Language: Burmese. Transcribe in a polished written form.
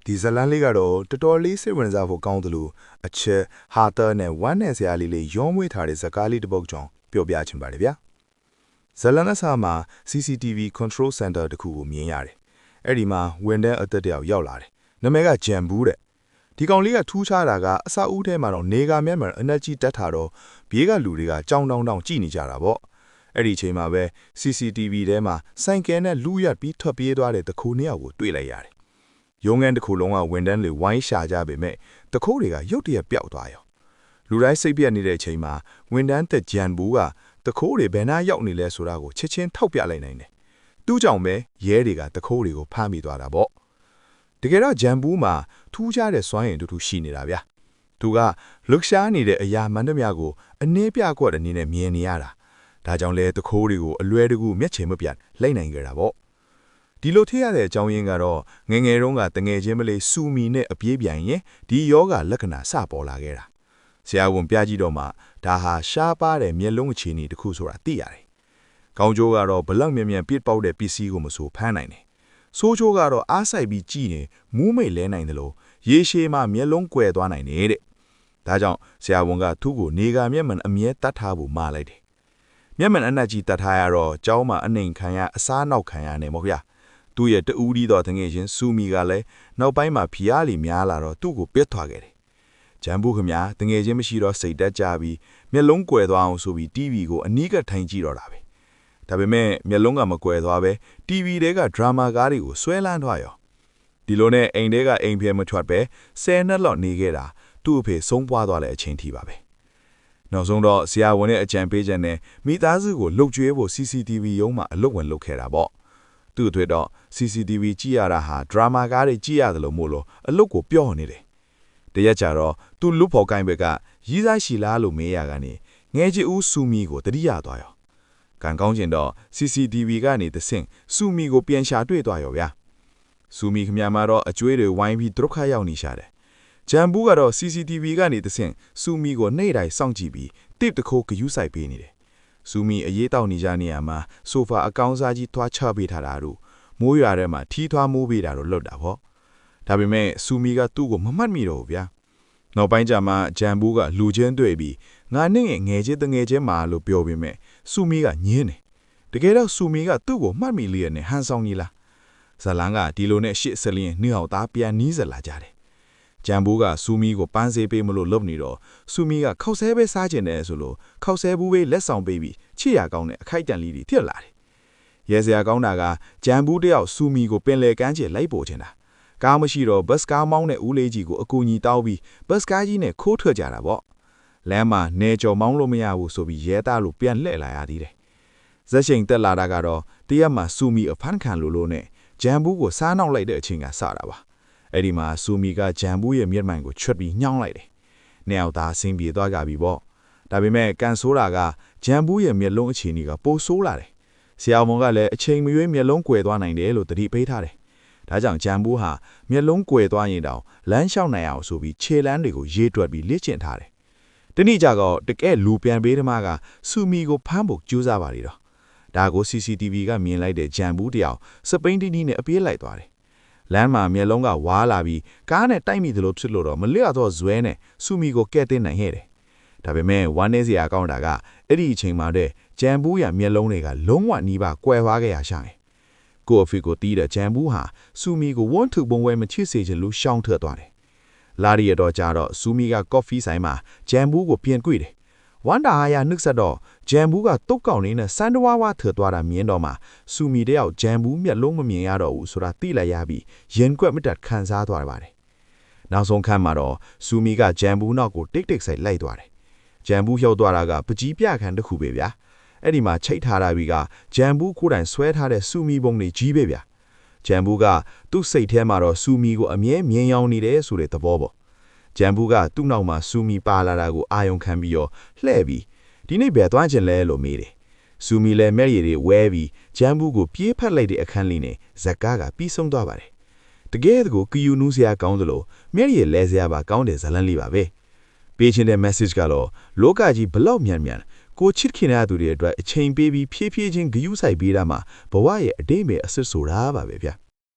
ဒီဇလန်လေးကတော့တော်တော်လေးစိတ်ဝင်စားဖို့ကောင်းတယ်လို့အချက်ဟာတာနဲ့ဝမ်းနဲ့ဆရာလေးရောမွေးထားတဲ့ဇကားလေးတစ်ပုဒ်ကြောင့်ပြောပြချင်ပါတယ်ဗျာဇလန်အစားမှာ CCTV Control Center တခုကိုမြင်ရတယ်အဲ့ဒီမှာဝန်ထမ်းအသက်တယောက်ရောက်လာတယ်နာမည်ကဂျန်ဘူးတဲ့ဒီကောင်လေးကထူးခြားတာကအစအဦးထဲမှာတော့နေကမျက်မှန် energy တက်ထားတော့ဘေးကလူတွေကကြောင်တောင်ကြည့်နေကြတာပေါ့အဲ့ဒီအချိန်မှာပဲ CCTV ထဲမှာစိုင်ကဲနဲ့လူရက်ပြီးထွက်ပြေးသွားတဲ့တခိုးနှစ်ယောက်ကိုတွေ့လိုက်ရတယ်ရုံးငန်းတစ်ခုလုံးကဝန်တန်းတွေဝိုင်းရှာကြပေမဲ့တခိုးတွေကရုတ်တရက်ပျောက်သွားရောလူတိုင်းစိတ်ပြက်နေတဲ့အချိန်မှာဝန်တန်းသက်ဂျန်ဘူးကတခိုးတွေဘယ်နှရောက်နေလဲဆိုတာကိုချက်ချင်းထောက်ပြလိုက်နိုင်တယ်သူ့ကြောင့်ပဲရဲတွေကတခိုးတွေကိုဖမ်းမိသွားတာပေါ့တကယ်တော့ဂျန်ဘူးမှာထူးခြားတဲ့စွမ်းရည်တူရှိနေတာဗျာသူကလှုပ်ရှားနေတဲ့အရာမှန်သမျှကိုအနှင်းပြကွက်အနေနဲ့မြင်နေရတာဒါကြောင့်လဲတခိုးတွေကိုအလွဲတကူမျက်ခြေမပြတ်လိုက်နိုင်ကြတာပေါ့ဒီလိုထည့်ရတဲ့အကြောင်းရင်းကတော့ငငယ်တုန်းကတငယ်ချင်းမလေးစူမီနဲ့အပြေးပြိုင်ရင်ဒီယောဂလက္ခဏာစပေါ်လာခဲ့တာဆရာဝန်ပြကြည့်တော့မှဒါဟာရှားပါတဲ့မျက်လုံးအခြေအနေတစ်ခုဆိုတာသိရတယ်ကောင်းကျိုးကတော့ဘလောက်မြန်ပြစ်ပေါက်တဲ့ပစ္စည်းကိုမဆိုဖမ်းနိုင်တယ်ဆိုးကျိုးကတော့အားဆိုင်ပြီးကြည့်နေမူးမိတ်လဲနိုင်တယ်လို့ရေရှည်မှမျက်လုံးကွယ်သွားနိုင်တယ်တဲ့ဒါကြောင့်ဆရာဝန်ကသူ့ကိုနေကမျက်မှန်အမြဲတတ်ထားဖို့မှာလိုက်တယ်မျက်မှန်အနက်ကြီးတတ်ထားရတော့ကျောင်းမှာအနှိမ်ခံရအစားနောက်ခံရနေမို့ဗျာသူ့ရဲ့တူးဒီတော်တငယ်ချင်းစူမီကလည်းနောက်ပိုင်းမှာဖျားလီများလာတော့သူ့ကိုပစ်သွားခဲ့တယ်ဂျန်ဘူးခမတငယ်ချင်းမရှိတော့စိတ်တက်ကြပြီးမျက်လုံးကွယ်သွားအောင်ဆိုပြီး TV ကိုအနီးကထိုင်ကြည့်တော့တာပဲဒါပေမဲ့မျက်လုံးကမကွယ်သွားပဲ TV တဲကဒရာမာကားတွေကိုဆွဲလန်းသွားရောဒီလိုနဲ့အိမ်ထဲကအိမ်ဖျဲမထွက်ပဲ10နှစ်လောက်နေခဲ့တာသူ့အဖေဆုံးပွားသွားတဲ့အချိန်ထိပါပဲနောက်ဆုံးတော့ဆရာဝန်ရဲ့အကြံပေးချက်နဲ့မိသားစုကိုလှုပ်ကြွေးဖို့ CCTV ရုံးမှာအလုပ်ဝင်လုပ်ခဲ့တာပေါ့သူ့အတွက်တော့ CCTV ကြည့်ရတာဟာဒရာမာကားတွေကြည့်ရတယ်လို့မို့လို့အလုပ်ကိုပြောနေတယ်တရက်ကြတော့သူ့လူဖော်ကိုင်းဘက်ကရီးစားရှိလားလို့မေးရကနေငဲကြီးဦးစူမီကိုတတိယသွားရောကံကောင်းကျင်တော့ CCTV ကနေတဆင့်စူမီကိုပြန်ရှာတွေ့သွားရောဗျာစူမီခမမှာတော့အကျွေးတွေဝိုင်းပြီးဒုက္ခရောက်နေရှာတယ်ဂျန်ဘူးကတော့ CCTV ကနေတဆင့်စူမီကိုနှိမ့်တိုင်းစောင့်ကြည့်ပြီးတစ်တခိုးဂယူးဆိုင်ပေးနေတယ်စူမီအရေးတောက်နေကြနေရမှာဆိုဖာအကောင်းစားကြီးထွားချပေးထားတာတို့မိုးရွာထဲမှာထီးထွားမိုးပေးတာတို့လွတ်တာပေါ့ဒါပေမဲ့စူမီကသူ့ကိုမမှတ်မိတော့ဘူးဗျာနောက်ပိုင်းကျမှဂျန်ဘူးကလူချင်းတွေ့ပြီးငါနဲ့ငယ်ချင်းတငယ်ချင်းမာလို့ပြောပြီးမဲ့စူမီကညင်းတယ်တကယ်တော့စူမီကသူ့ကိုမှတ်မိလျက်နဲ့ဟန်ဆောင်ကြီးလားဇလန်ကဒီလိုနဲ့ရှစ်စလင်းနှောက်သားပြန်နီးစလာကြတယ်ဂျန်ဘူးကစူမီကိုပန်းစေးပေးမလို့လုပ်နေတော့စူမီကခောက်ဆဲပဲစားကျင်တယ်ဆိုလို့ခောက်ဆဲဘူးပဲလက်ဆောင်ပေးပြီးချစ်ရကောင်းတဲ့အခိုက်တန်လေးတွေဖြစ်လာတယ်ရဲစရာကောင်းတာကဂျန်ဘူးတယောက်စူမီကိုပင်လေကမ်းခြေလိုက်ပို့ချင်တာကားမရှိတော့ဘတ်ကားမောင်းတဲ့ဦးလေးကြီးကိုအကူညီတောင်းပြီးဘတ်ကားကြီးနဲ့ခိုးထွက်ကြတာပေါ့လမ်းမှာနေကြော်မောင်းလို့မရဘူးဆိုပြီးရဲသားလို့ပြန်လှည့်လာရသေးတယ်ဇက်ရှိန်တက်လာတာကတော့တရက်မှာစူမီအဖမ်းခံလို့နဲ့ဂျန်ဘူးကိုစားနောက်လိုက်တဲ့အချိန်ကစတာပါအဲ့ဒီမှာစူမီကဂျန်ဘူးရဲ့မျက်မှန်ကိုချွတ်ပြီးညှောင်းလိုက်တယ်နှစ်ယောက်သားဆင်းပြေသွားကြပြီပေါ့ဒါပေမဲ့ကန်ဆိုးတာကဂျန်ဘူးရဲ့မျက်လုံးအခြေအနေကပိုဆိုးလာတယ်ဆရာဝန်ကလည်းအချိန်မရွေးမျက်လုံးကွယ်သွားနိုင်တယ်လို့သတိပေးထားတယ်ဒါကြောင့်ဂျန်ဘူးဟာမျက်လုံးကွယ်သွားရင်တောင်လမ်းလျှောက်နိုင်အောင်ဆိုပြီးခြေလမ်းတွေကိုရေးတွက်ပြီးလေ့ကျင့်ထားတယ်တနေ့ကျတော့တကယ်လူပြန်ပေးသမားကစူမီကိုဖမ်းဖို့ကြိုးစားပါလေတော့ဒါကို CCTV ကမြင်လိုက်တဲ့ဂျန်ဘူးတယောက်စပိန်တီနီနဲ့အပြေးလိုက်သွားတယ်လမ်းမှာမျက်လုံးကဝါလာပြီးကားနဲ့တိုက်မိသလိုဖြစ်လို့တော့မလျော့တော့ဇွဲနဲ့စူမီကိုကဲ့တင်နိုင်ခဲ့တယ်ဒါပေမဲ့ဝမ်းနေစရာကောင်းတာကအဲ့ဒီအချိန်မှာတဲ့ဂျန်ဘူးရမျက်လုံးတွေကလုံးဝနီးပါကွယ်သွားခဲ့ရရှာတယ်ကိုအဖီကိုတီးတဲ့ဂျန်ဘူးဟာစူမီကိုဝန်းထုပုံဝဲမချစ်စေချင်လို့ရှောင်းထွက်သွားတယ်လာရီရတော့ကြတော့စူမီကကော်ဖီဆိုင်မှာဂျန်ဘူးကိုပြန်တွေ့တယ်ဝမ်ဒါဟာရနှုတ်ဆက်တော့ဂျန်ဘူးကတုတ်ကောက်နေနဲ့စန်တဝါဝါထွက်သွားတာမြင်တော့မှစူမီတယောက်ဂျန်ဘူးမျက်လုံးမမြင်ရတော့ဘူးဆိုတာသိလိုက်ရပြီးရင်ကွက်မတက်ခံစားသွားပါတယ်နောက်ဆုံးခန်းမှာတော့စူမီကဂျန်ဘူးနောက်ကိုတိတ်တိတ်ဆိုင်လိုက်သွားတယ်ဂျန်ဘူးရောက်သွားတာကပကြီးပြခန်းတစ်ခုပဲဗျာအဲ့ဒီမှာချိတ်ထားတာပြီးကဂျန်ဘူးကိုယ်တိုင်ဆွဲထားတဲ့စူမီပုံတွေကြီးပဲဗျာဂျန်ဘူးကသူ့စိတ်ထဲမှာတော့စူမီကိုအမြဲမြင်ရောင်နေတယ်ဆိုတဲ့သဘောပေါ့ဂျန်ဘူးကသူ့နောက်မှာစူမီပါလာတာကိုအာယုံခံပြီးတော့လှဲ့ပြီးဒီနေ့ဘယ်သွားချင်လဲလို့မေးတယ်စူမီလည်းမျက်ရည်တွေဝဲပြီးဂျန်ဘူးကိုပြေးဖက်လိုက်တဲ့အခန်းလေးနဲ့ဇက်ကားကပြီးဆုံးသွားပါတယ်တကယ်ကိုကီယူနူးစရာကောင်းသလိုမျက်ရည်လဲစရာပါကောင်းတဲ့ဇလန်းလေးပါပဲပေးချင်တဲ့ message ကတော့လောကကြီးဘလောက်မြန်မြန်ကိုချစ်ခင်ရသူတွေအတွက်အချိန်ပေးပြီးဖြည်းဖြည်းချင်းဂယုစိုက်ပေးတာမှာဘဝရဲ့အတိတ်ပဲအစစ်ဆိုတာပါပဲဗျာ